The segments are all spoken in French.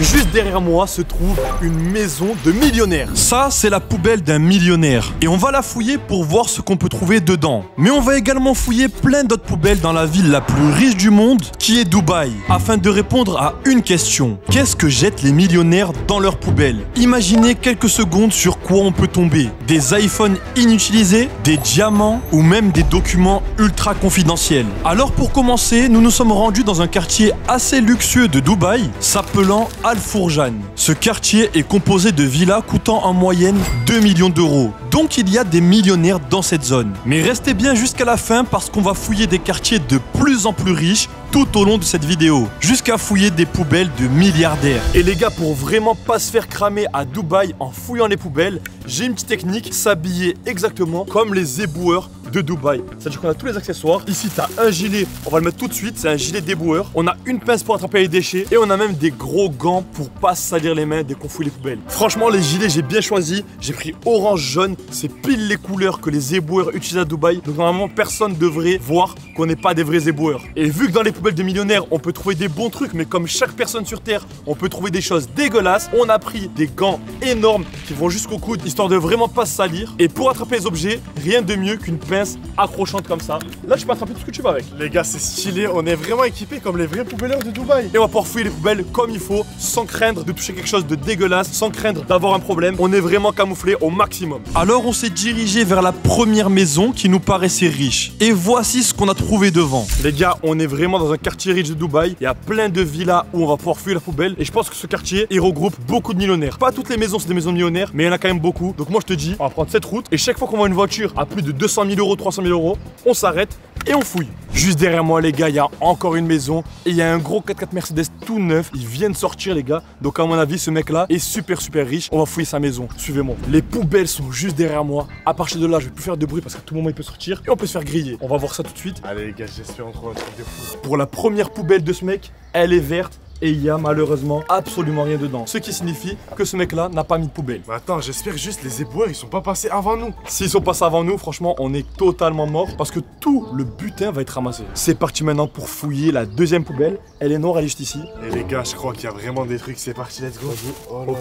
Juste derrière moi se trouve une maison de millionnaire. Ça, c'est la poubelle d'un millionnaire. Et on va la fouiller pour voir ce qu'on peut trouver dedans. Mais on va également fouiller plein d'autres poubelles dans la ville la plus riche du monde, qui est Dubaï, afin de répondre à une question. Qu'est-ce que jettent les millionnaires dans leurs poubelles? Imaginez quelques secondes sur quoi on peut tomber. Des iPhones inutilisés, des diamants ou même des documents ultra confidentiels. Alors pour commencer, nous nous sommes rendus dans un quartier assez luxueux de Dubaï, s'appelant Al Fourjan. Ce quartier est composé de villas coûtant en moyenne 2 millions d'euros. Donc il y a des millionnaires dans cette zone. Mais restez bien jusqu'à la fin parce qu'on va fouiller des quartiers de plus en plus riches tout au long de cette vidéo, jusqu'à fouiller des poubelles de milliardaires. Et les gars, pour vraiment pas se faire cramer à Dubaï en fouillant les poubelles, j'ai une petite technique, s'habiller exactement comme les éboueurs de Dubaï. C'est-à-dire qu'on a tous les accessoires. Ici, tu as un gilet, on va le mettre tout de suite, c'est un gilet d'éboueur. On a une pince pour attraper les déchets et on a même des gros gants pour pas se salir les mains dès qu'on fouille les poubelles. Franchement, les gilets, j'ai bien choisi. J'ai pris orange jaune, c'est pile les couleurs que les éboueurs utilisent à Dubaï. Donc normalement, personne devrait voir qu'on n'est pas des vrais éboueurs. Et vu que dans les poubelles de millionnaires, on peut trouver des bons trucs, mais comme chaque personne sur Terre, on peut trouver des choses dégueulasses, on a pris des gants énormes qui vont jusqu'au coude, histoire de vraiment pas se salir. Et pour attraper les objets, rien de mieux qu'une pince accrochante comme ça. Là, tu peux attraper tout ce que tu veux avec. Les gars, c'est stylé, on est vraiment équipés comme les vrais poubelleurs de Dubaï. Et on va pouvoir fouiller les poubelles comme il faut, sans craindre de toucher quelque chose de dégueulasse, sans craindre d'avoir un problème. On est vraiment camouflé au maximum. Alors, on s'est dirigé vers la première maison qui nous paraissait riche. Et voici ce qu'on a trouvé devant. Les gars, on est vraiment dans un quartier riche de Dubaï. Il y a plein de villas où on va pouvoir fouiller la poubelle. Et je pense que ce quartier, il regroupe beaucoup de millionnaires. Pas toutes les maisons, c'est des maisons de millionnaires, mais il y en a quand même beaucoup. Donc moi, je te dis, on va prendre cette route. Et chaque fois qu'on voit une voiture à plus de 200 000 euros, 300 000 euros, on s'arrête et on fouille. Juste derrière moi, les gars, il y a encore une maison et il y a un gros 4x4 Mercedes tout neuf. Il vient de sortir, les gars. Donc à mon avis, ce mec-là est super riche. On va fouiller sa maison. Suivez-moi. Les poubelles sont juste derrière moi. À partir de là, je vais plus faire de bruit parce qu'à tout moment, il peut sortir et on peut se faire griller. On va voir ça tout de suite. Allez les gars, j'espère on trouve un truc de fou. Pour la première poubelle de ce mec, elle est verte. Et il y a malheureusement absolument rien dedans. Ce qui signifie que ce mec-là n'a pas mis de poubelle. Mais attends, j'espère juste les éboueurs, ils sont pas passés avant nous. S'ils sont passés avant nous, franchement, on est totalement mort parce que tout le butin va être ramassé. C'est parti maintenant pour fouiller la deuxième poubelle. Elle est noire, elle est juste ici. Et les gars, je crois qu'il y a vraiment des trucs. C'est parti, let's go. Oh ok.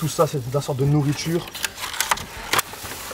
Tout ça, c'est de la sorte de nourriture.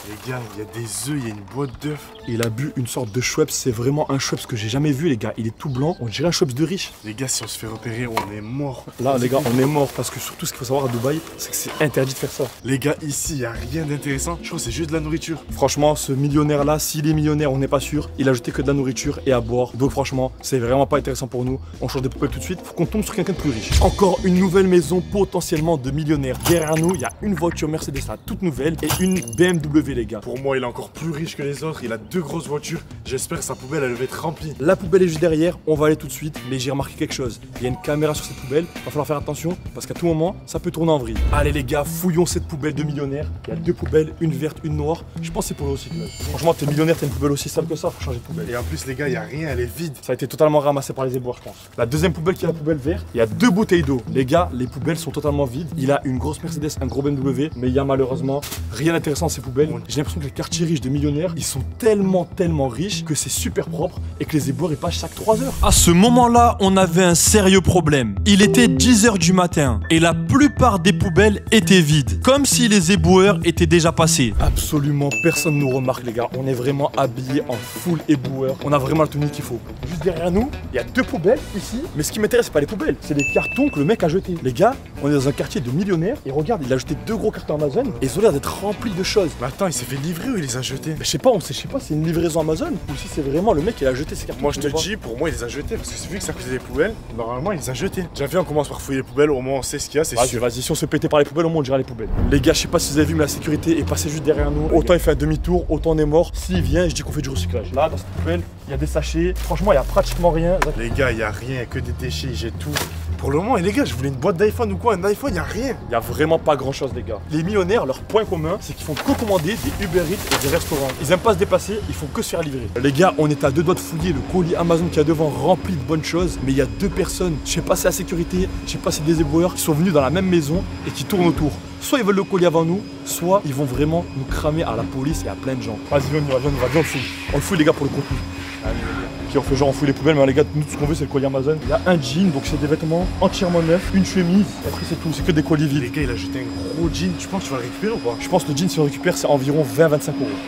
Les gars, il y a des œufs, il y a une boîte d'œufs. Il a bu une sorte de Schweppes, c'est vraiment un Schweppes que j'ai jamais vu les gars. Il est tout blanc, on dirait un Schweppes de riche. Les gars, si on se fait repérer, on est mort. Là les gars, on est mort parce que surtout ce qu'il faut savoir à Dubaï, c'est que c'est interdit de faire ça. Les gars, ici, il y a rien d'intéressant. Je crois que c'est juste de la nourriture. Franchement, ce millionnaire là, s'il est millionnaire, on n'est pas sûr. Il a jeté que de la nourriture et à boire. Donc franchement, c'est vraiment pas intéressant pour nous. On change de poubelle tout de suite. Faut qu'on tombe sur quelqu'un de plus riche. Encore une nouvelle maison potentiellement de millionnaire. Derrière nous, il y a une voiture Mercedes là, toute nouvelle et une BMW les gars. Pour moi, il est encore plus riche que les autres. Il a 2 grosses voitures. J'espère que sa poubelle, elle va être remplie. La poubelle est juste derrière. On va aller tout de suite. Mais j'ai remarqué quelque chose. Il y a une caméra sur cette poubelle. Va falloir faire attention parce qu'à tout moment, ça peut tourner en vrille. Allez les gars, fouillons cette poubelle de millionnaire. Il y a 2 poubelles, une verte, une noire. Je pense que c'est pour le recyclage. Franchement, t'es millionnaire, t'as une poubelle aussi sale que ça. Faut changer de poubelle. Et en plus, les gars, il y a rien. Elle est vide. Ça a été totalement ramassé par les éboueurs, je pense. La deuxième poubelle qui est la poubelle verte. Il y a 2 bouteilles d'eau. Les gars, les poubelles sont totalement vides. Il a une grosse Mercedes, un gros BMW. Mais il y a malheureusement rien d'intéressant dans ces poubelles. J'ai l'impression que les quartiers riches de millionnaires, ils sont tellement riches que c'est super propre et que les éboueurs ils passent chaque 3 heures. À ce moment-là, on avait un sérieux problème. Il était 10 h du matin et la plupart des poubelles étaient vides, comme si les éboueurs étaient déjà passés. Absolument personne nous remarque les gars. On est vraiment habillés en full éboueur. On a vraiment la tenue qu'il faut. Juste derrière nous, il y a 2 poubelles ici. Mais ce qui m'intéresse, c'est pas les poubelles, c'est les cartons que le mec a jetés. Les gars, on est dans un quartier de millionnaires et regarde, il a jeté 2 gros cartons Amazon et ils ont l'air d'être remplis de choses. Mais attends, il s'est fait livrer ou il les a jetés? Mais je sais pas, c'est c'est une livraison Amazon ou si c'est vraiment le mec qui a jeté ses cartons. Moi je te dis, pour moi il les a jetés parce que vu que ça faisait des poubelles, normalement il les a jetés. Déjà vu, on commence par fouiller les poubelles, au moins on sait ce qu'il y a, c'est sûr. Vas-y, si on se pétait par les poubelles, au moins on dira les poubelles. Les gars, je sais pas si vous avez vu, mais la sécurité est passée juste derrière nous. Autant il fait un demi-tour, autant on est mort. S'il vient, je dis qu'on fait du recyclage. Là, dans cette poubelle, il y a des sachets. Franchement, il y a pratiquement rien. Les gars, il y a rien, que des déchets, j'ai tout. Pour le moment, et les gars, je voulais une boîte d'iPhone ou quoi, un iPhone, y a rien. Y a vraiment pas grand chose les gars. Les millionnaires, leur point commun, c'est qu'ils font que commander des Uber Eats et des restaurants. Ils aiment pas se dépasser, ils font que se faire livrer. Les gars, on est à 2 doigts de fouiller le colis Amazon qui a devant rempli de bonnes choses, mais il y a 2 personnes, je sais pas si c'est la sécurité, je sais pas si c'est des éboueurs, qui sont venus dans la même maison et qui tournent autour. Soit ils veulent le colis avant nous, soit ils vont vraiment nous cramer à la police et à plein de gens. Vas-y, viens, on le fouille. On le fouille les gars pour le contenu. Allez, les gars. Ok, on fait genre on fouille les poubelles, mais les gars, nous tout ce qu'on veut c'est le colis Amazon. Il y a un jean, donc c'est des vêtements entièrement neufs, une chemise, et après c'est tout, c'est que des colis vides. Les gars, il a jeté un gros jean, tu penses que tu vas le récupérer ou pas? Je pense que le jean si on récupère c'est environ 20-25 €.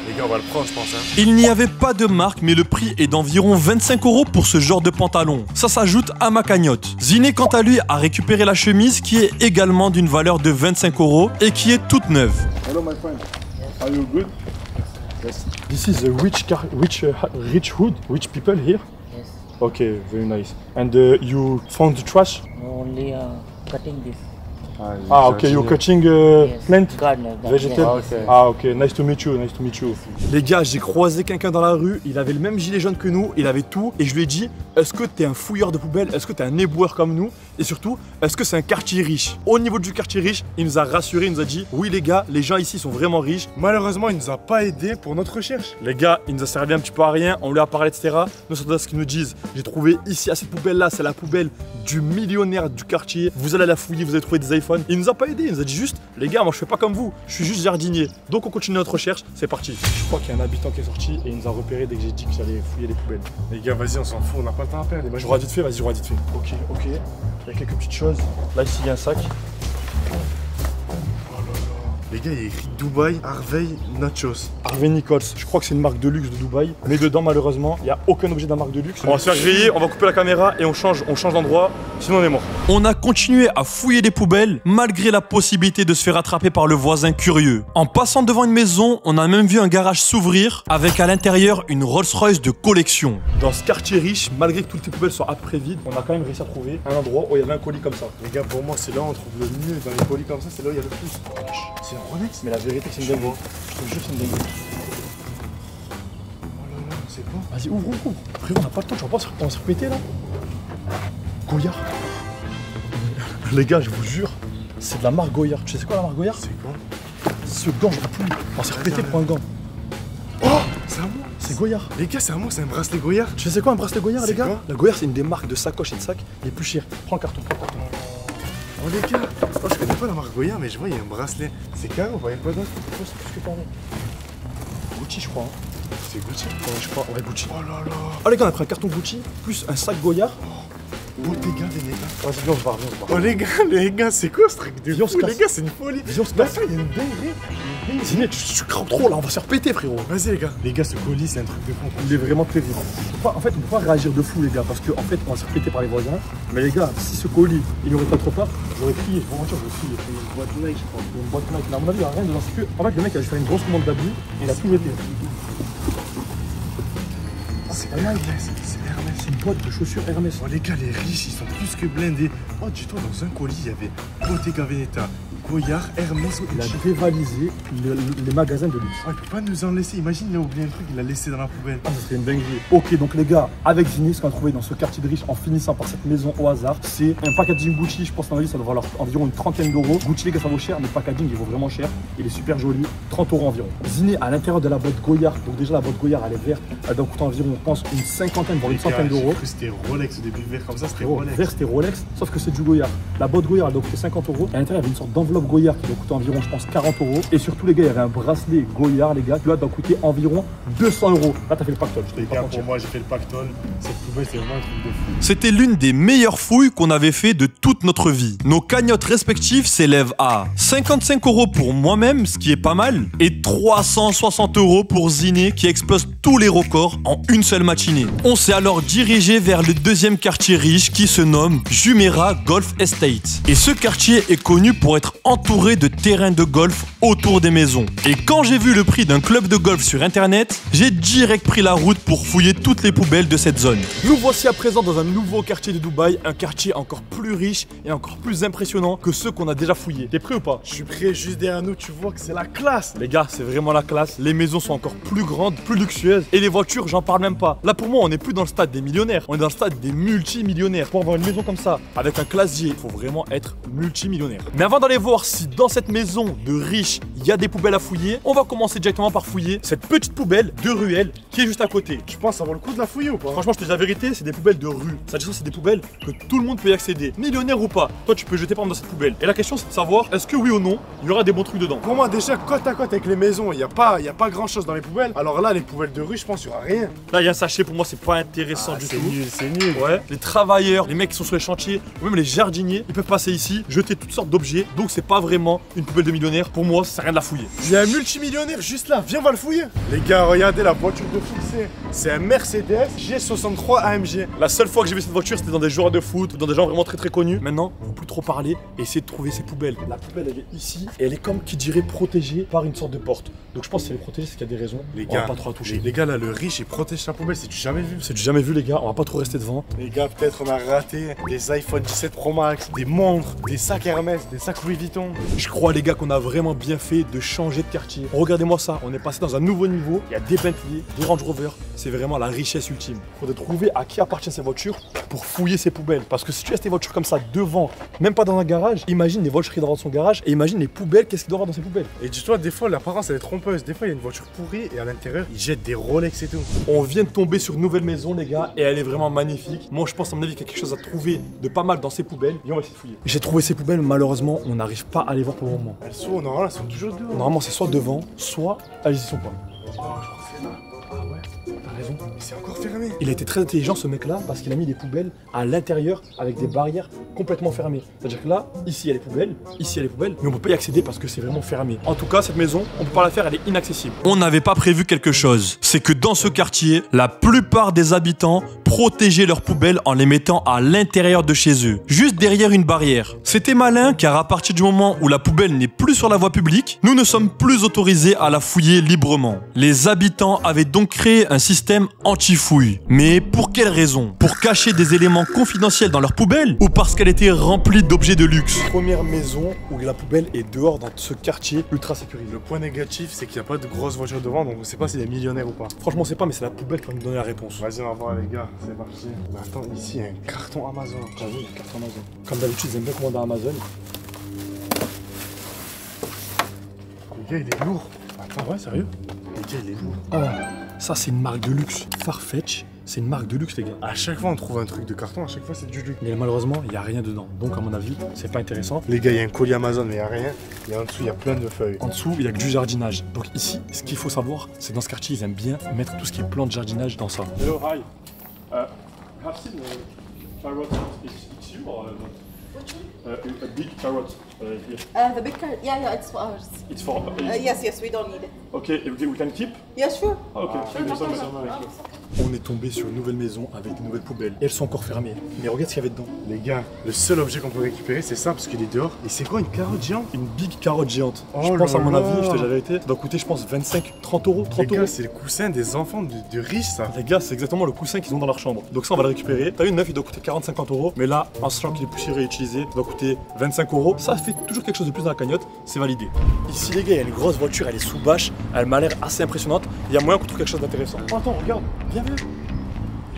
Les gars, on va le prendre, je pense. Hein. Il n'y avait pas de marque, mais le prix est d'environ 25 € pour ce genre de pantalon. Ça s'ajoute à ma cagnotte. Ziné, quant à lui, a récupéré la chemise qui est également d'une valeur de 25 € et qui est toute neuve. Hello, my friend. Are you good? Yes. This is a rich hood, rich people here. Yes, Okay, very nice. And you found the trash? only cutting this. Ah, okay, you're cutting Yes. plant? Gardener. Vegetable? Ah, ok. Ah, ok, nice to meet you, nice to meet you. Les gars, j'ai croisé quelqu'un dans la rue, il avait le même gilet jaune que nous, il avait tout, et je lui ai dit, est-ce que t'es un fouilleur de poubelle, est-ce que t'es un éboueur comme nous, et surtout, est-ce que c'est un quartier riche? Au niveau du quartier riche, il nous a rassuré, il nous a dit, oui les gars, les gens ici sont vraiment riches. Malheureusement, il nous a pas aidé pour notre recherche. Les gars, il nous a servi un petit peu à rien, on lui a parlé, etc. Nous sommes dans ce qu'ils nous disent. J'ai trouvé ici, à cette poubelle-là, c'est la poubelle du millionnaire du quartier. Vous allez la fouiller, vous allez trouver des iPhones. Il nous a pas aidé, il nous a dit juste, les gars, moi je fais pas comme vous, je suis juste jardinier. Donc on continue notre recherche, c'est parti. Je crois qu'il y a un habitant qui est sorti et il nous a repéré dès que j'ai dit que j'allais fouiller les poubelles. Les gars, vas-y, on s'en fout, on n'a pas le temps à perdre. Je vois vite fait, vas-y, je vois vite fait. Ok, ok. Il y a quelques petites choses. Là, ici, il y a un sac. Les gars, il y a écrit Dubaï, Harvey, Nachos. Harvey Nichols, je crois que c'est une marque de luxe de Dubaï. Mais dedans, malheureusement, il n'y a aucun objet de la marque de luxe. On va se faire griller, on va couper la caméra et on change d'endroit. Sinon, on est mort. On a continué à fouiller les poubelles malgré la possibilité de se faire attraper par le voisin curieux. En passant devant une maison, on a même vu un garage s'ouvrir avec à l'intérieur une Rolls-Royce de collection. Dans ce quartier riche, malgré que toutes les poubelles soient après vides, on a quand même réussi à trouver un endroit où il y avait un colis comme ça. Les gars, pour moi, c'est là où on trouve le mieux dans les colis comme ça, c'est là où il y a le plus. C'est un Rolex. Mais la vérité, c'est une dinguerie. Je te jure, c'est une dinguerie. Oh là là, c'est quoi? Vas-y, ouvre. Frérot, on n'a pas le temps, tu vas pas se répéter là? Goyard. Les gars, je vous jure, c'est de la marque Goyard. Tu sais c'est quoi la marque Goyard? C'est quoi? Ce gant, je l'ai plus. On s'est répété pour un gant. Oh, c'est à moi. C'est Goyard. Les gars, c'est à moi, c'est un bracelet Goyard. Tu sais c'est quoi un bracelet Goyard, les C'est gars? quoi? La Goyard, c'est une des marques de sacoches et de sacs les plus chères. Prends le carton, Oh les gars, oh, je connais pas la marque Goyard, mais je vois, il y a un bracelet. C'est carré ou pas? Il y a quoi d'autre? C'est tout ce que t'en as. Gucci, je crois. Hein. C'est Gucci. Ouais, je crois. Ouais, Gucci. Oh là là. Ah, les gars, on a pris un carton Gucci plus un sac Goyard. Bottega Veneta. Vas-y, viens, on se barre, viens, on se barre. Oh les gars, c'est quoi ce truc de Viens, on se fou? casse. Les gars, c'est une folie. Viens, on se Mais casse. attends, il y a une dinguerie. Ziné, tu crampes trop là, on va se faire péter, frérot. Vas-y les gars. Les gars, ce colis, c'est un truc de fou. Il est vraiment terrible. En fait, on peut pas réagir de fou, les gars, parce qu'en fait, on va se faire péter par les voisins. Mais les gars, si ce colis, il aurait pas trop part, j'aurais crié. Vraiment, j'aurais crié. Une boîte Nike, je crois. Une boîte Nike. Mais à mon avis, il n'y a rien dedans. C'est que, en fait, le mec a dû faire une grosse commande d'habits et il a tout jeté. C'est Hermès. C'est Hermès. C'est une boîte de chaussures Hermès. Oh les gars, les riches, ils sont plus que blindés. Oh, dis-toi, dans un colis, il y avait Bottega Veneta, Goyard, Hermès, Il a Gucci. dévalisé les magasins de luxe. Oh, il peut pas nous en laisser. Imagine, il a oublié un truc, il l'a laissé dans la poubelle. Ah, ça serait une dinguerie. Ok, donc les gars, avec Ziné, ce qu'on a trouvé dans ce quartier de riche en finissant par cette maison au hasard, c'est un packaging Gucci. Je pense qu'en avis, ça doit valoir environ une trentaine d'euros. Gucci, les gars, ça vaut cher, mais le packaging, il vaut vraiment cher. Il est super joli, 30 € environ. Ziné, à l'intérieur de la boîte Goyard, donc déjà la boîte Goyard, elle est verte, elle doit coûter environ, je pense, une cinquantaine, voire une centaine J'ai d'euros. cru que c'était Rolex au début, vert comme ça, c'était Oh, Rolex. vert, c'était Rolex, sauf que c'est du Goyard. La boîte Goyard, elle doit coûter 50 €. Et à l'intérieur, il y avait une sorte d'enveloppe Goyard qui doit coûter environ, je pense, 40 €. Et surtout, les gars, il y avait un bracelet Goyard, les gars, qui doit coûter environ 200 €. Là, t'as fait le pactole, je te Les dis pas gars, mentir. pour moi, j'ai fait le pactole. Cette poubelle, c'est vraiment un truc de fou. C'était l'une des meilleures fouilles qu'on avait fait de toute notre vie. Nos cagnottes respectives s'élèvent à 55 € pour moi-même, ce qui est pas mal, et 360 € pour Ziné, qui explose tous les records en une seule matinée. On s'est alors dirigé vers le deuxième quartier riche qui se nomme Jumeirah Golf Estate. Et ce quartier est connu pour être entouré de terrains de golf autour des maisons. Et quand j'ai vu le prix d'un club de golf sur internet, j'ai direct pris la route pour fouiller toutes les poubelles de cette zone. Nous voici à présent dans un nouveau quartier de Dubaï, un quartier encore plus riche et encore plus impressionnant que ceux qu'on a déjà fouillés. T'es prêt ou pas? Je suis prêt, juste derrière nous, tu vois que c'est la classe. Les gars, c'est vraiment la classe. Les maisons sont encore plus grandes, plus luxueuses. Et les voitures, j'en parle même pas. Là, pour moi, on n'est plus dans le stade des millionnaires. On est dans le stade des multimillionnaires. Pour avoir une maison comme ça, avec un classier, il faut vraiment être multimillionnaire. Mais avant d'aller voir si dans cette maison de riches, il il y a des poubelles à fouiller. On va commencer directement par fouiller cette petite poubelle de ruelle qui est juste à côté. Tu penses que ça vaut le coup de la fouiller ou pas? Franchement, je te dis la vérité, c'est des poubelles de rue. C'est-à-dire que c'est des poubelles que tout le monde peut y accéder. Millionnaire ou pas, toi tu peux jeter par exemple dans cette poubelle. Et la question c'est de savoir, est-ce que oui ou non, il y aura des bons trucs dedans? Pour moi, déjà, côte à côte avec les maisons, il n'y a pas grand chose dans les poubelles. Alors là, les poubelles de rue, je pense qu'il n'y aura rien. Là, il y a un sachet, pour moi, c'est pas intéressant du C'est tout. nul, c'est nul. Ouais, les travailleurs, les mecs qui sont sur les chantiers, ou même les jardiniers, ils peuvent passer ici, jeter toutes sortes d'objets. Donc c'est pas vraiment une poubelle de millionnaire. Pour moi, ça sert à rien de la fouiller. Il y a un multimillionnaire juste là, viens, on va le fouiller. Les gars, regardez la voiture de foot, c'est un Mercedes G63 AMG. La seule fois que j'ai vu cette voiture, c'était dans des joueurs de foot, ou dans des gens vraiment très connus. Maintenant, faut plus trop parler et essayer de trouver ces poubelles. La poubelle, elle est ici et elle est comme qui dirait protégée par une sorte de porte. Donc je pense que si elle est protégée, c'est qu'il y a des raisons. Les On va gars, pas trop la toucher. les gars, là, le riche, il protège sa poubelle, c'est du jamais vu. C'est du jamais vu, les gars. On va pas trop rester devant. Les gars, peut-être on a raté des iPhone 17 Pro Max, des montres, des sacs Hermès, des sacs Louis Vuitton. Je crois, les gars, qu'on a vraiment bien fait de changer de quartier. Regardez-moi ça. On est passé dans un nouveau niveau. Il y a des Bentley, des Range Rover. C'est vraiment la richesse ultime. Faudrait trouver à qui appartient ces voitures pour fouiller ces poubelles. Parce que si tu laisses tes voitures comme ça devant, même pas dans un garage, imagine les voitures qui doivent dans son garage et imagine les poubelles, qu'est-ce qu'il doit y avoir dans ces poubelles. Et dis-toi, des fois, l'apparence, elle est trompeuse. Des fois, il y a une voiture pourrie et à l'intérieur, ils jettent des Rolex et tout. On vient de tomber sur une nouvelle maison, les gars, et elle est vraiment magnifique. Moi, je pense, à mon avis, qu'il y a quelque chose à trouver de pas mal dans ces poubelles. Et on va essayer de fouiller. J'ai trouvé ces poubelles, malheureusement, on n'arrive pas à les voir pour le moment. Elles sont, normalement, elles sont toujours dehors. Normalement, c'est soit devant, soit elles y sont pas. Oh, je crois que c'est là. Ah ouais, t'as raison. Mais c'est encore fermé. Il a été très intelligent, ce mec-là, parce qu'il a mis des poubelles à l'intérieur avec des barrières complètement fermées. C'est-à-dire que là, ici, il y a les poubelles, ici, il y a les poubelles, mais on peut pas y accéder parce que c'est vraiment fermé. En tout cas, cette maison, on peut pas la faire, elle est inaccessible. On n'avait pas prévu quelque chose. C'est que dans ce quartier, la plupart des habitants protégeaient leurs poubelles en les mettant à l'intérieur de chez eux, juste derrière une barrière. C'était malin, car à partir du moment où la poubelle n'est plus sur la voie publique, nous ne sommes plus autorisés à la fouiller librement. Les habitants avaient donc créé un système anti-fouille. Mais pour quelle raison? Pour cacher des éléments confidentiels dans leur poubelle ou parce qu'elle était remplie d'objets de luxe? Première maison où la poubelle est dehors dans ce quartier ultra sécurisé. Le point négatif, c'est qu'il n'y a pas de grosses voitures devant, donc on sait pas s'il est millionnaire ou pas. Franchement, c'est pas, mais c'est la poubelle qui va nous donner la réponse. Vas-y, on va voir les gars, c'est parti. Mais attends, ici, il y a un carton Amazon. T'as vu, la carte Amazon. Comme d'habitude, ils aiment bien commander à Amazon. Les gars, il est lourd. Attends, ouais, sérieux? Les gars, il est lourd. Oh, ça c'est une marque de luxe. Farfetch, c'est une marque de luxe, les gars. À chaque fois, on trouve un truc de carton, à chaque fois, c'est du luxe. Mais malheureusement, il n'y a rien dedans. Donc, à mon avis, c'est pas intéressant. Les gars, il y a un colis Amazon, mais il n'y a rien. Et en dessous, il y a plein de feuilles. En dessous, il y a que du jardinage. Donc ici, ce qu'il faut savoir, c'est que dans ce quartier, ils aiment bien mettre tout ce qui est plantes de jardinage dans ça. Hello, hi. Have seen carrot. It's you or not? A big carrot here. The big car, yeah, it's for ours. It's for. Yes, we don't need it. Okay, we can keep. Yeah, sure. Ah, ok. On est tombé sur une nouvelle maison avec de nouvelles poubelles. Et elles sont encore fermées. Mais regarde ce qu'il y avait dedans. Les gars, le seul objet qu'on peut récupérer, c'est ça, parce qu'il est dehors. Et c'est quoi, une carotte géante? Une big carotte géante. Oh Je pense, à là mon là. avis, je te dis la vérité, ça doit coûter, je pense, 25, 30 euros. 30 Les euros. gars, c'est le coussin des enfants de riches, ça. Les gars, c'est exactement le coussin qu'ils ont dans leur chambre. Donc ça, on va le récupérer. T'as vu, neuf, il doit coûter 40-50 euros. Mais là, en sachant qu'il est poussiéré et utilisé, il doit coûter 25 euros. Ça fait toujours quelque chose de plus dans la cagnotte. C'est validé. Ici, les gars, il y a une grosse voiture. Elle est sous bâche. Elle m'a l'air assez impressionnante. Il y a moyen qu'on trouve quelque chose d'intéressant. Oh, attends, regarde. Viens, viens.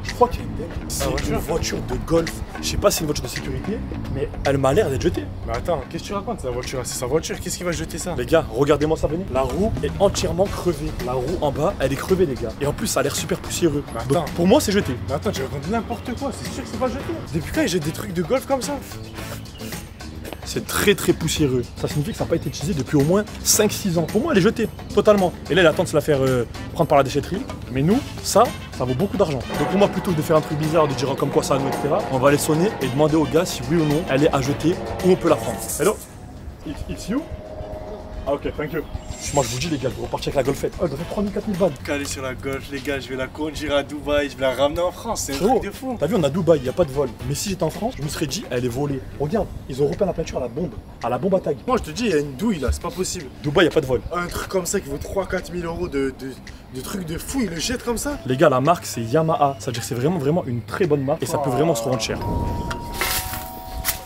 Je crois qu'il y a une belle. C'est une voiture de golf. Je sais pas si c'est une voiture de sécurité, mais elle m'a l'air d'être jetée. Mais attends, qu'est-ce que tu racontes, sa voiture? C'est sa voiture, qu'est-ce qui va jeter ça? Les gars, regardez-moi ça venir. La roue est entièrement crevée. La roue en bas, elle est crevée, les gars. Et en plus, ça a l'air super poussiéreux. Mais attends. Donc, pour moi, c'est jeté. Mais attends, tu racontes n'importe quoi, c'est sûr que c'est pas jeté. Depuis quand il jette des trucs de golf comme ça? C'est très poussiéreux. Ça signifie que ça n'a pas été utilisé depuis au moins 5-6 ans. Pour moi, elle est jetée, totalement. Et là, elle attend de se la faire prendre par la déchetterie. Mais nous, ça vaut beaucoup d'argent. Donc pour moi, plutôt que de faire un truc bizarre, de dire comme quoi ça à nous, etc., on va aller sonner et demander au gars si oui ou non elle est à jeter ou on peut la prendre. Hello? It's you? Ah ok, thank you. Moi je vous dis les gars, je vais repartir avec la golfette. Oh, elle doit faire 3000, 4000 balles. Calé sur la golf, les gars, je vais la conduire à Dubaï, je vais la ramener en France, c'est un Frérot, truc de fou. t'as vu, on a Dubaï, il n'y a pas de vol. Mais si j'étais en France, je me serais dit, elle est volée. Regarde, ils ont repeint la peinture à la bombe à tag. Moi je te dis, il y a une douille là, c'est pas possible. Dubaï, il n'y a pas de vol. Un truc comme ça qui vaut 3-4 000 euros de trucs de fou, ils le jettent comme ça. Les gars, la marque c'est Yamaha. Ça veut dire que c'est vraiment une très bonne marque et ça peut vraiment se revendre cher.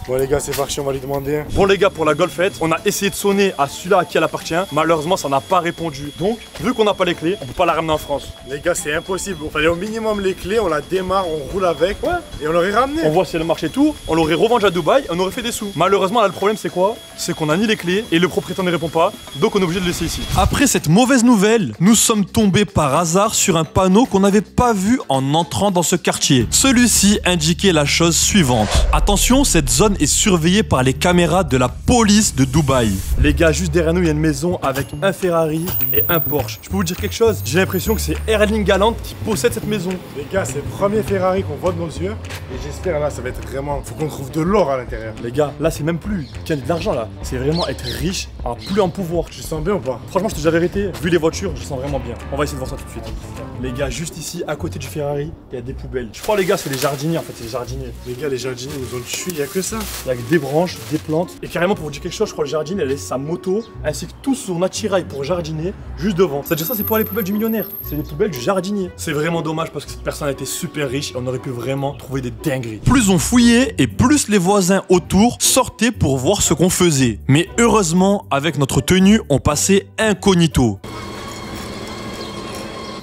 Bon les gars, c'est parti, on va lui demander. Bon les gars, pour la golfette, on a essayé de sonner à celui-là à qui elle appartient. Malheureusement, ça n'a pas répondu. Donc, vu qu'on n'a pas les clés, on peut pas la ramener en France. Les gars, c'est impossible. Il fallait au minimum les clés, on la démarre, on roule avec. Ouais. Et on l'aurait ramené. On voit si elle marchait tout, on l'aurait revendu à Dubaï, on aurait fait des sous. Malheureusement, là, le problème, c'est quoi? C'est qu'on a ni les clés et le propriétaire ne répond pas. Donc, on est obligé de le laisser ici. Après cette mauvaise nouvelle, nous sommes tombés par hasard sur un panneau qu'on n'avait pas vu en entrant dans ce quartier. Celui-ci indiquait la chose suivante. Attention, cette zone est surveillée par les caméras de la police de Dubaï. Les gars, juste derrière nous, il y a une maison avec un Ferrari et un Porsche. Je peux vous dire quelque chose? J'ai l'impression que c'est Erling Haaland qui possède cette maison. Les gars, c'est le premier Ferrari qu'on voit de nos yeux. Et j'espère là, ça va être vraiment. Faut qu'on trouve de l'or à l'intérieur. Les gars, là, c'est même plus gagner de l'argent là. C'est vraiment être riche, avoir plus en pouvoir. Tu sens bien ou pas? Franchement, je te dis la vérité, vu les voitures, je sens vraiment bien. On va essayer de voir ça tout de suite. Les gars, juste ici, à côté du Ferrari, il y a des poubelles. Je crois, les gars, c'est les jardiniers en fait, c'est les jardiniers. Les gars, les jardiniers nous ont tués, il y a que ça. Il y a que des branches, des plantes. Et carrément, pour vous dire quelque chose, je crois que le jardinier, elle laisse sa moto ainsi que tout son attirail pour jardiner juste devant. C'est-à-dire ça, c'est pas les poubelles du millionnaire, c'est les poubelles du jardinier. C'est vraiment dommage parce que cette personne a été super riche et on aurait pu vraiment trouver des dingueries. Plus on fouillait et plus les voisins autour sortaient pour voir ce qu'on faisait. Mais heureusement, avec notre tenue, on passait incognito.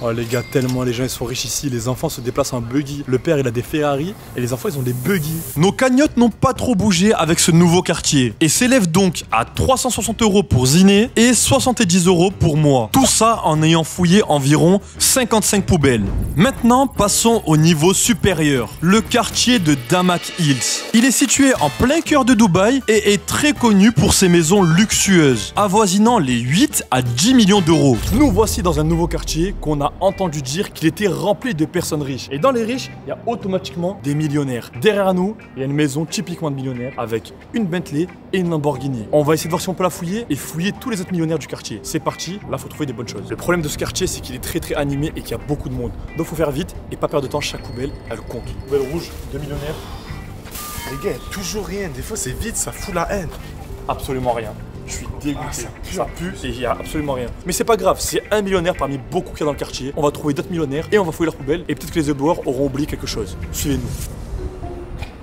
Oh les gars, tellement les gens ils sont riches ici, les enfants se déplacent en buggy. Le père il a des Ferrari et les enfants ils ont des buggy. Nos cagnottes n'ont pas trop bougé avec ce nouveau quartier et s'élèvent donc à 360 € pour Ziné et 70 € pour moi. Tout ça en ayant fouillé environ 55 poubelles. Maintenant passons au niveau supérieur, le quartier de Damac Hills. Il est situé en plein cœur de Dubaï et est très connu pour ses maisons luxueuses, avoisinant les 8 à 10 millions d'euros. Nous voici dans un nouveau quartier qu'on a entendu dire qu'il était rempli de personnes riches. Et dans les riches, il y a automatiquement des millionnaires. Derrière nous, il y a une maison typiquement de millionnaire avec une Bentley et une Lamborghini. On va essayer de voir si on peut la fouiller et fouiller tous les autres millionnaires du quartier. C'est parti, là faut trouver des bonnes choses. Le problème de ce quartier, c'est qu'il est très animé et qu'il y a beaucoup de monde. Donc faut faire vite et pas perdre de temps, chaque poubelle, elle compte. Poubelle rouge, 2 millionnaires. Les gars, toujours rien. Des fois, c'est vide, ça fout la haine. Absolument rien. Je suis dégoûté. Ah, ça pue et il y a absolument rien. Mais c'est pas grave, c'est un millionnaire parmi beaucoup qu'il y a dans le quartier. On va trouver d'autres millionnaires et on va fouiller leurs poubelles et peut-être que les éboueurs auront oublié quelque chose. Suivez-nous.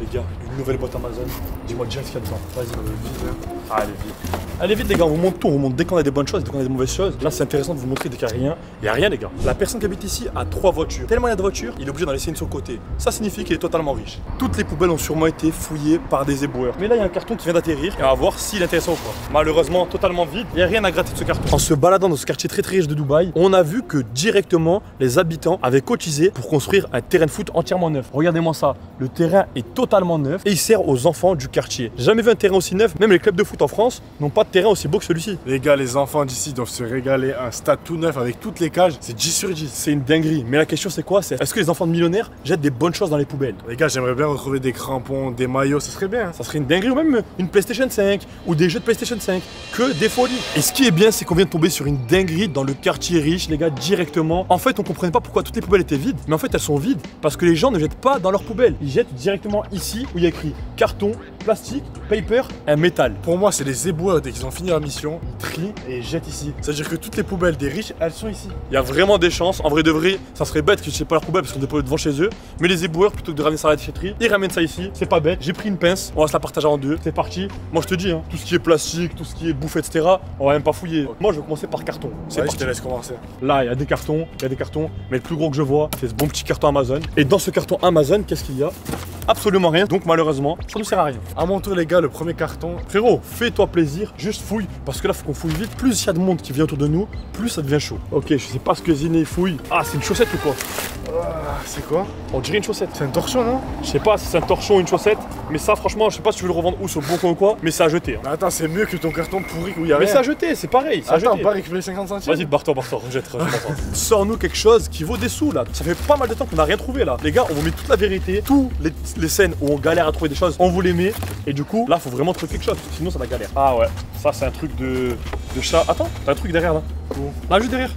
Les gars, une nouvelle boîte Amazon. Dis-moi déjà ce qu'il y a dedans. Vas-y, vite. Ah, allez vite. Allez vite les gars, on vous montre tout, on vous montre dès qu'on a des bonnes choses, dès qu'on a des mauvaises choses. Là c'est intéressant de vous montrer dès qu'il n'y a rien. Il n'y a rien les gars. La personne qui habite ici a 3 voitures. Tellement il y a de voitures, il est obligé d'en laisser une sur le côté. Ça signifie qu'il est totalement riche. Toutes les poubelles ont sûrement été fouillées par des éboueurs. Mais là il y a un carton qui vient d'atterrir et on va voir s'il est intéressant ou pas. Malheureusement totalement vide, il n'y a rien à gratter de ce carton. En se baladant dans ce quartier très riche de Dubaï, on a vu que directement les habitants avaient cotisé pour construire un terrain de foot entièrement neuf. Regardez-moi ça, le terrain est totalement neuf et il sert aux enfants du quartier. J'ai jamais vu un terrain aussi neuf, même les clubs de foot en France n'ont pas de terrain aussi beau que celui-ci. Les gars, les enfants d'ici doivent se régaler. Un stade tout neuf avec toutes les cages, c'est 10 sur 10. C'est une dinguerie. Mais la question c'est quoi? C'est est-ce que les enfants de millionnaires jettent des bonnes choses dans les poubelles? Les gars, j'aimerais bien retrouver des crampons, des maillots, ça serait bien. Ça serait une dinguerie ou même une PlayStation 5 ou des jeux de PlayStation 5. Que des folies. Et ce qui est bien, c'est qu'on vient de tomber sur une dinguerie dans le quartier riche, les gars, directement. En fait, on comprenait pas pourquoi toutes les poubelles étaient vides. Mais en fait, elles sont vides parce que les gens ne jettent pas dans leurs poubelles. Ils jettent directement ici où il y a écrit carton, plastique, paper, un métal. Pour moi, c'est les éboueurs dès qu'ils ont fini leur mission, ils trient et ils jettent ici. C'est-à-dire que toutes les poubelles des riches, elles sont ici. Il y a vraiment des chances. En vrai de vrai, ça serait bête qu'ils ne jettent pas leur poubelle parce qu'on dépose devant chez eux. Mais les éboueurs, plutôt que de ramener ça à la déchetterie, ils ramènent ça ici. C'est pas bête. J'ai pris une pince, on va se la partager en deux. C'est parti. Moi, je te dis, hein, tout ce qui est plastique, tout ce qui est bouffe, etc., on va même pas fouiller. Donc, moi, je vais commencer par carton. C'est Ouais, parti. je te laisse commencer. Là, il y a des cartons, mais le plus gros que je vois, c'est ce bon petit carton Amazon. Et dans ce carton Amazon, qu'est-ce qu'il y a? Absolument rien. Donc, malheureusement, ça ne sert à rien. À mon tour, les gars, le premier carton. Frérot, fais-toi plaisir, juste fouille. Parce que là, faut qu'on fouille vite. Plus il y a de monde qui vient autour de nous, plus ça devient chaud. Ok, je sais pas ce que Ziné fouille. Ah, c'est une chaussette ou quoi? Ah, c'est quoi? On dirait une chaussette. C'est un torchon, non? Je sais pas si c'est un torchon ou une chaussette, mais ça, franchement, je sais pas si tu veux le revendre où sur le bon coin ou quoi, mais c'est à jeter. Hein. Mais attends, c'est mieux que ton carton pourri où il y a Mais rien. c'est à jeter, c'est pareil. C'est à Attends, jeter. pas récupérer 50 centimes. Vas-y, barre-toi, rejette. Sors-nous quelque chose qui vaut des sous là. Ça fait pas mal de temps qu'on n'a rien trouvé là. Les gars, on vous met toute la vérité, tous les scènes où on galère à trouver des choses, on vous les met. Et du coup, là, faut vraiment trouver quelque chose, sinon ça va galère. Ah ouais, ça c'est un truc de chat. Attends, t'as un truc derrière là. Là, juste derrière.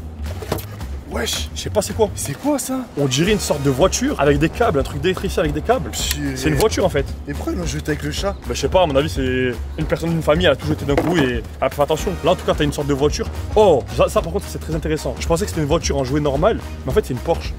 Wesh, Je sais pas c'est quoi. c'est quoi ça? On dirait une sorte de voiture avec des câbles, un truc d'électricien avec des câbles. C'est une voiture en fait. Et pourquoi ils l'ont jeté avec le chat? Bah je sais pas, à mon avis c'est une personne d'une famille, elle a tout jeté d'un coup et elle a fait attention. Là en tout cas t'as une sorte de voiture. Oh, ça par contre c'est très intéressant. Je pensais que c'était une voiture en jouet normal, mais en fait c'est une Porsche.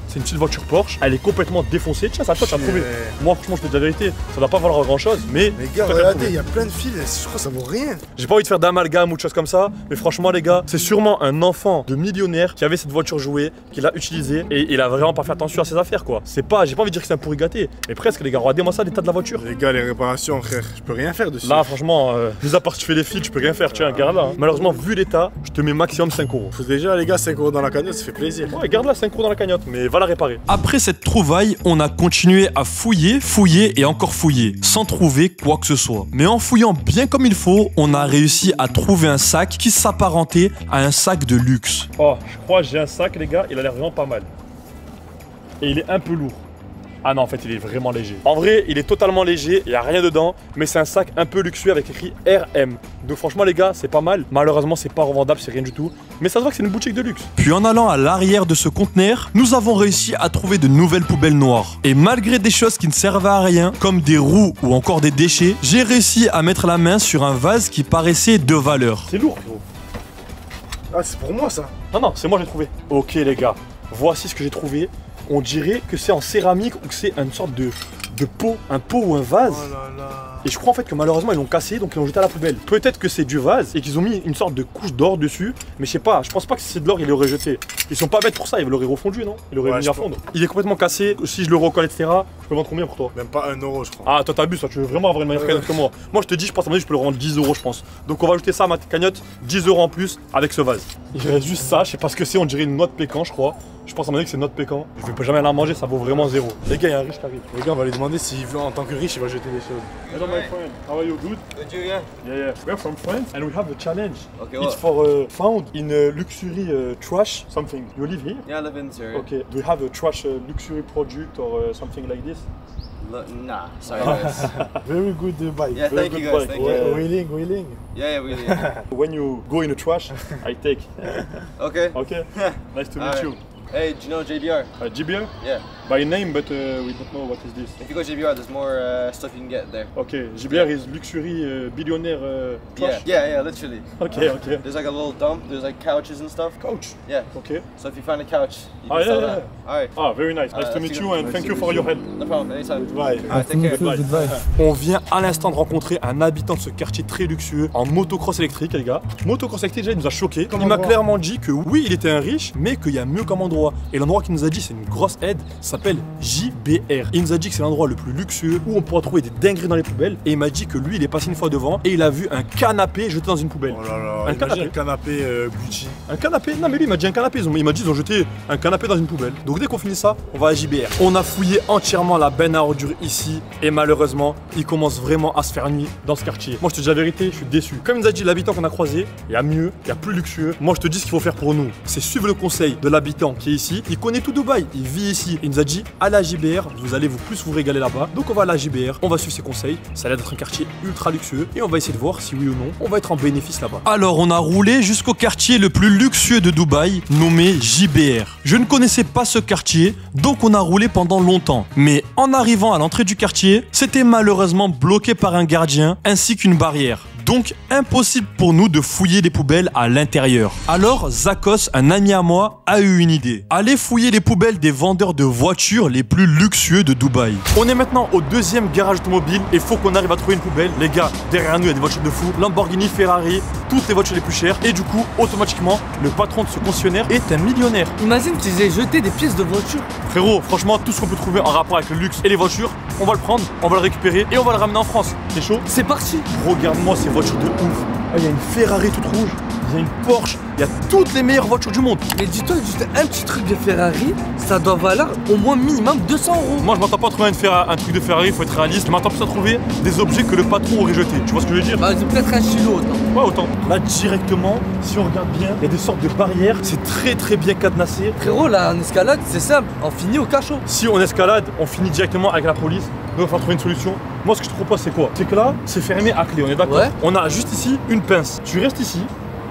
C'est une petite voiture Porsche. Elle est complètement défoncée. Tiens, c'est à toi, tu as trouvé. Moi, franchement, je te dis la vérité. Ça va pas valoir grand chose, mais. Les gars, regardez, il y a plein de fils. Je crois que ça vaut rien. J'ai pas envie de faire d'amalgame ou de choses comme ça, mais franchement, les gars, c'est sûrement un enfant de millionnaire qui avait cette voiture jouée, qui l'a utilisée et il a vraiment pas fait attention à ses affaires, quoi. C'est pas, j'ai pas envie de dire que c'est un pourri gâté, mais presque, les gars. Regardez-moi ça, l'état de la voiture. Les gars, les réparations, frère, je peux rien faire dessus. Là, franchement, mis à part si tu fais les fils, tu peux rien faire. Tiens, regarde là. Hein. Malheureusement, vu l'état, je te mets maximum 5 euros. Déjà, les gars, 5 euros dans la cagnotte, ça fait plaisir. Ouais, garde là 5 euros dans la cagnotte, mais va la réparer. Après cette trouvaille, on a continué à fouiller, fouiller et encore fouiller, sans trouver quoi que ce soit. Mais en fouillant bien comme il faut, on a réussi à trouver un sac qui s'apparentait à un sac de luxe. Oh, je crois que j'ai un sac, les gars, il a l'air vraiment pas mal. Et il est un peu lourd. Ah non, en fait, il est vraiment léger. En vrai, il est totalement léger, il n'y a rien dedans, mais c'est un sac un peu luxueux avec écrit RM. Donc franchement, les gars, c'est pas mal. Malheureusement, c'est pas revendable, c'est rien du tout. Mais ça se voit que c'est une boutique de luxe. Puis en allant à l'arrière de ce conteneur, nous avons réussi à trouver de nouvelles poubelles noires. Et malgré des choses qui ne servaient à rien, comme des roues ou encore des déchets, j'ai réussi à mettre la main sur un vase qui paraissait de valeur. C'est lourd, gros. Ah, c'est pour moi, ça. Non, c'est moi j'ai trouvé. Ok, les gars, voici ce que j'ai trouvé. On dirait que c'est en céramique ou que c'est une sorte de pot, un pot ou un vase. Oh là là. Et je crois en fait que malheureusement ils l'ont cassé donc ils l'ont jeté à la poubelle. Peut-être que c'est du vase et qu'ils ont mis une sorte de couche d'or dessus, mais je sais pas, je pense pas que si c'est de l'or ils l'auraient jeté. Ils sont pas bêtes pour ça, ils l'auraient refondu, non? Ils l'auraient mis à fondre. Il est complètement cassé, si je le recolle etc, je peux vendre combien pour toi? Même pas 1 euro, je crois. Ah toi t'abuses, toi tu veux vraiment avoir une meilleure cagnotte que moi. Moi je te dis, je pense à mon avis je peux le rendre 10 euros je pense. Donc on va ajouter ça à ma cagnotte, 10 euros en plus avec ce vase. Il reste juste ça, je sais pas ce que c'est, on dirait une noix de pécan je crois. Je pense à mon avis que c'est une noix de pécan. Je vais jamais la manger, ça vaut vraiment zéro. Les gars, il y a un riche qui arrive. Les gars, on va lui demander s'il veut, en tant que riche, il va jeter des choses. Hello my friend, how are you? Good? Good, you, yeah? Yeah. We're from France and we have a challenge. Okay, It's what? for found in a luxury trash something. You live here? Yeah, I live in Syria. Okay. Do you have a trash luxury product or something like this? Nah, sorry guys. Very good bike. Yeah, Very thank you good guys, bike. thank you. Wheeling. Yeah, we did. When you go in a trash, I take. Okay. Okay. Nice to meet Alright. you. Hey, do you know JBR? GBR? Yeah. By name, but we don't know what is this. If you go JBR, there's more stuff you can get there. Okay. GBR is luxury billionaire trash. Yeah, literally. Okay. There's like a little dump, there's like couches and stuff. Couch. Yeah. Okay. So if you find a couch, you Ah, can sell yeah, that. Alright. Ah, very nice. Nice to meet you and thank you for your help. No problem, anytime. Bye. Alright, take care. On vient à l'instant de rencontrer un habitant de ce quartier très luxueux en motocross électrique, les gars. Motocross électrique, déjà, il nous a choqué. Il m'a clairement dit que oui, il était un riche, mais qu'il y a mieux comme endroit. Et l'endroit qu'il nous a dit, c'est une grosse aide, ça s'appelle JBR. Il nous a dit que c'est l'endroit le plus luxueux où on pourra trouver des dingueries dans les poubelles. Et il m'a dit que lui, il est passé une fois devant et il a vu un canapé jeté dans une poubelle. Oh là là, Un imagine canapé Gucci. Un canapé? Non mais lui il m'a dit un canapé, il m'a dit ils ont jeté un canapé dans une poubelle. Donc dès qu'on finit ça, on va à JBR. On a fouillé entièrement la benne à ordures ici et malheureusement, il commence vraiment à se faire nuit dans ce quartier. Moi je te dis la vérité, je suis déçu. Comme il nous a dit l'habitant qu'on a croisé, il y a mieux, il y a plus luxueux. Moi je te dis ce qu'il faut faire pour nous, c'est suivre le conseil de l'habitant qui est ici. Il connaît tout Dubaï, il vit ici. Il nous a dit allez à JBR, vous allez plus vous régaler là-bas. Donc on va à la JBR, on va suivre ses conseils. Ça a l'air d'être un quartier ultra luxueux et on va essayer de voir si oui ou non on va être en bénéfice là-bas. Alors on a roulé jusqu'au quartier le plus luxueux de Dubaï, nommé JBR. Je ne connaissais pas ce quartier, donc on a roulé pendant longtemps. Mais en arrivant à l'entrée du quartier, c'était malheureusement bloqué par un gardien ainsi qu'une barrière. Donc impossible pour nous de fouiller les poubelles à l'intérieur. Alors Zakos, un ami à moi, a eu une idée. Aller fouiller les poubelles des vendeurs de voitures les plus luxueux de Dubaï. On est maintenant au deuxième garage automobile et faut qu'on arrive à trouver une poubelle. Les gars, derrière nous il y a des voitures de fou, Lamborghini, Ferrari, toutes les voitures les plus chères. Et du coup, automatiquement, le patron de ce concessionnaire est un millionnaire. Imagine qu'ils aient jeté des pièces de voiture. Frérot, franchement, tout ce qu'on peut trouver en rapport avec le luxe et les voitures, on va le prendre, on va le récupérer et on va le ramener en France. C'est chaud? C'est parti. Regarde-moi ces voitures de ouf. Ah, il y a une Ferrari toute rouge, il y a une Porsche, il y a toutes les meilleures voitures du monde. Mais dis-toi, juste un petit truc de Ferrari, ça doit valoir au moins minimum 200 euros. Moi je m'attends pas à trouver un truc de Ferrari, faut être réaliste. Je m'attends plus à trouver des objets que le patron aurait jetés. Tu vois ce que je veux dire? Bah, c'est peut-être un stylo autant. Ouais, autant. Là directement, si on regarde bien, il y a des sortes de barrières, c'est très bien cadenassé. Frérot, là en escalade, c'est simple, on finit au cachot. Si on escalade, on finit directement avec la police. Donc il va falloir trouver une solution. Moi ce que je te propose c'est quoi? C'est que là, c'est fermé à clé, on est d'accord? Ouais. On a juste ici une pince. Tu restes ici,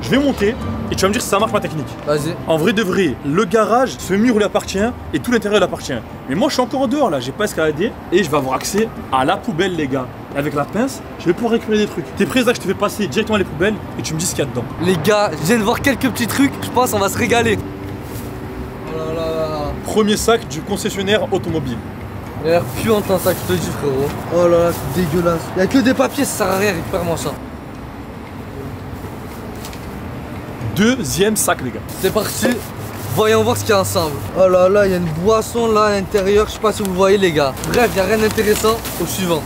je vais monter et tu vas me dire si ça marche ma technique. Vas-y. En vrai de vrai, le garage, ce mur lui appartient et tout l'intérieur lui appartient. Mais moi je suis encore en dehors là, j'ai pas escaladé et je vais avoir accès à la poubelle les gars. Avec la pince, je vais pouvoir récupérer des trucs. T'es prêt là, je te fais passer directement les poubelles et tu me dis ce qu'il y a dedans. Les gars, je viens de voir quelques petits trucs, je pense on va se régaler. Oh là là là. Premier sac du concessionnaire automobile. Il a l'air puantant ça, je te dis frérot. Oh là là, c'est dégueulasse. Il y a que des papiers, ça sert à rien, récupère-moi ça. Deuxième sac, les gars. C'est parti, voyons voir ce qu'il y a ensemble. Oh là là, il y a une boisson là à l'intérieur, je sais pas si vous voyez les gars. Bref, il n'y a rien d'intéressant, au suivant.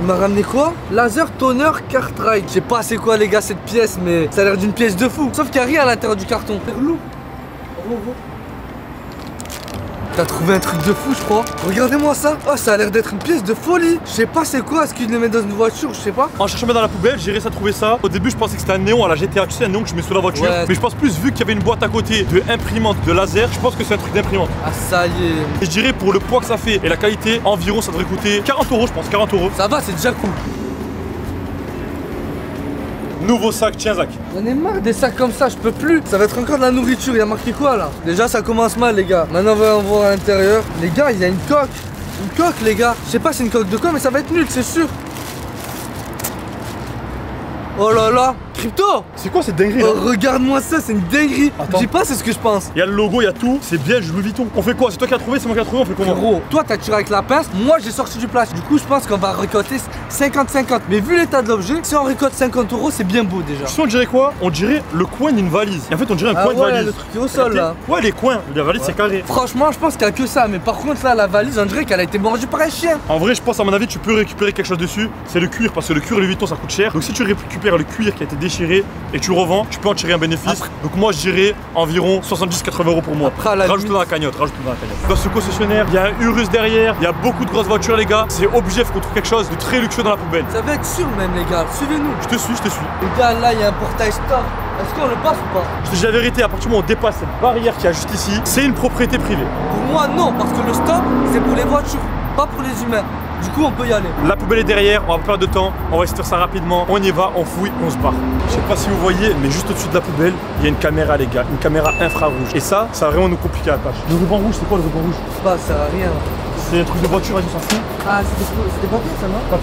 Il m'a ramené quoi? Laser toner Cartwright. Je sais pas c'est quoi les gars cette pièce, mais ça a l'air d'une pièce de fou. Sauf qu'il n'y a rien à l'intérieur du carton. C'est relou. T'as trouvé un truc de fou je crois. Regardez-moi ça. Oh ça a l'air d'être une pièce de folie. Je sais pas c'est quoi, est-ce qu'ils le mettent dans une voiture, je sais pas. En cherchant dans la poubelle, j'ai réussi à trouver ça. Au début je pensais que c'était un néon à la GTA, tu sais un néon que je mets sous la voiture. Ouais. Mais je pense plus vu qu'il y avait une boîte à côté de imprimante, de laser, je pense que c'est un truc d'imprimante. Ah ça y est. Et je dirais pour le poids que ça fait et la qualité, environ ça devrait coûter 40 € je pense, 40 €. Ça va, c'est déjà cool. Nouveau sac, tiens Zach. J'en ai marre des sacs comme ça, je peux plus. Ça va être encore de la nourriture, il y a marqué quoi là? Déjà ça commence mal les gars. Maintenant on va en voir à l'intérieur. Les gars, il y a une coque. Une coque les gars. Je sais pas c'est une coque de quoi mais ça va être nul, c'est sûr. Oh là là, Crypto. C'est quoi cette dinguerie là? Oh, regarde-moi ça, c'est une dinguerie. Attends. Dis pas, c'est ce que je pense. Il y a le logo, il y a tout, c'est bien Louis Vuitton. On fait quoi? C'est toi qui as trouvé, c'est moi qui ai trouvé, on fait comment? Gros, toi t'as tiré avec la pince, moi j'ai sorti du plastique. Du coup, je pense qu'on va récolter 50-50. Mais vu l'état de l'objet, si on récolte 50 €, c'est bien beau déjà. Tu sais, on dirait quoi? On dirait le coin d'une valise. Et en fait, on dirait un coin de valise. Le truc qui est au sol là. Ouais, les coins. La valise, c'est carré. Franchement, je pense qu'il y a que ça. Mais par contre, là, la valise, on dirait qu'elle a été mordue par un chien. En vrai, je pense, à mon avis, tu peux récupérer quelque chose dessus. C'est le cuir, parce que le cuir Louis Vuitton, ça coûte cher. Donc, si tu récupères le cuir qui a été déchiré et tu le revends, tu peux en tirer un bénéfice. Après. Donc, moi, je dirais environ 70-80 € pour moi. Après, à la Rajoute-le dans la cagnotte, rajoute-le dans la cagnotte. Dans ce concessionnaire, il y a un Urus derrière, il y a beaucoup de grosses voitures, les gars. C'est obligé, faut qu'on trouve quelque chose de très luxueux dans la poubelle. Ça va être sûr, même, les gars. Suivez-nous. Je te suis, je te suis. Les gars, là, il y a un portail stop. Est-ce qu'on le passe ou pas? Je te dis la vérité, à partir du moment où on dépasse cette barrière qu'il y a juste ici, c'est une propriété privée. Pour moi, non, parce que le stop, c'est pour les voitures, pas pour les humains. Du coup, on peut y aller. La poubelle est derrière, on va pas perdre de temps, on va essayer de faire ça rapidement. On y va, on fouille, on se barre. Je sais pas si vous voyez, mais juste au-dessus de la poubelle, il y a une caméra, les gars, une caméra infrarouge. Et ça va vraiment nous compliquer la tâche. Le ruban rouge, c'est quoi le ruban rouge? Bah, ça sert à rien. C'est un truc de voiture, vas-y, on s'en fout. Ah, c'est des papiers, ça, non?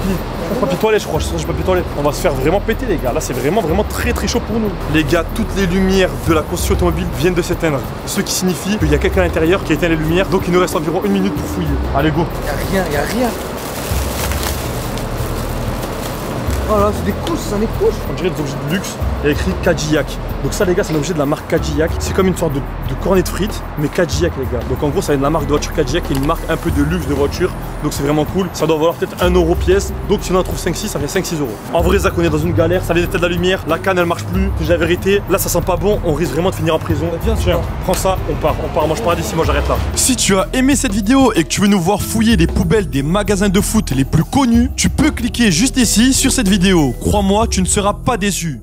Papier toilette, je crois, je papier toilette. On va se faire vraiment péter, les gars. Là, c'est vraiment très chaud pour nous. Les gars, toutes les lumières de la concession automobile viennent de s'éteindre. Ce qui signifie qu'il y a quelqu'un à l'intérieur qui a éteint les lumières. Donc, il nous reste environ 1 minute pour fouiller. Allez, go. Y'a rien. Oh là, c'est des couches, ça des couches. On dirait des objets de luxe. Il y a écrit Cadillac. Donc ça les gars, c'est un objet de la marque Cadillac. C'est comme une sorte de cornet de frites, mais Cadillac les gars. Donc en gros ça vient de la marque de voiture Cadillac, qui est une marque un peu de luxe de voiture. Donc c'est vraiment cool. Ça doit valoir peut-être 1 € pièce. Donc si on en trouve 5-6, ça fait 5-6 €. En vrai Zach, on est dans une galère, ça vient d'éteindre la lumière, la canne elle marche plus. C'est la vérité, là ça sent pas bon, on risque vraiment de finir en prison. Bien sûr. Tiens, prends ça, on part. Moi je pars d'ici, moi j'arrête là. Si tu as aimé cette vidéo et que tu veux nous voir fouiller les poubelles des magasins de foot les plus connus, tu peux cliquer juste ici sur cette vidéo. Crois-moi, tu ne seras pas déçu.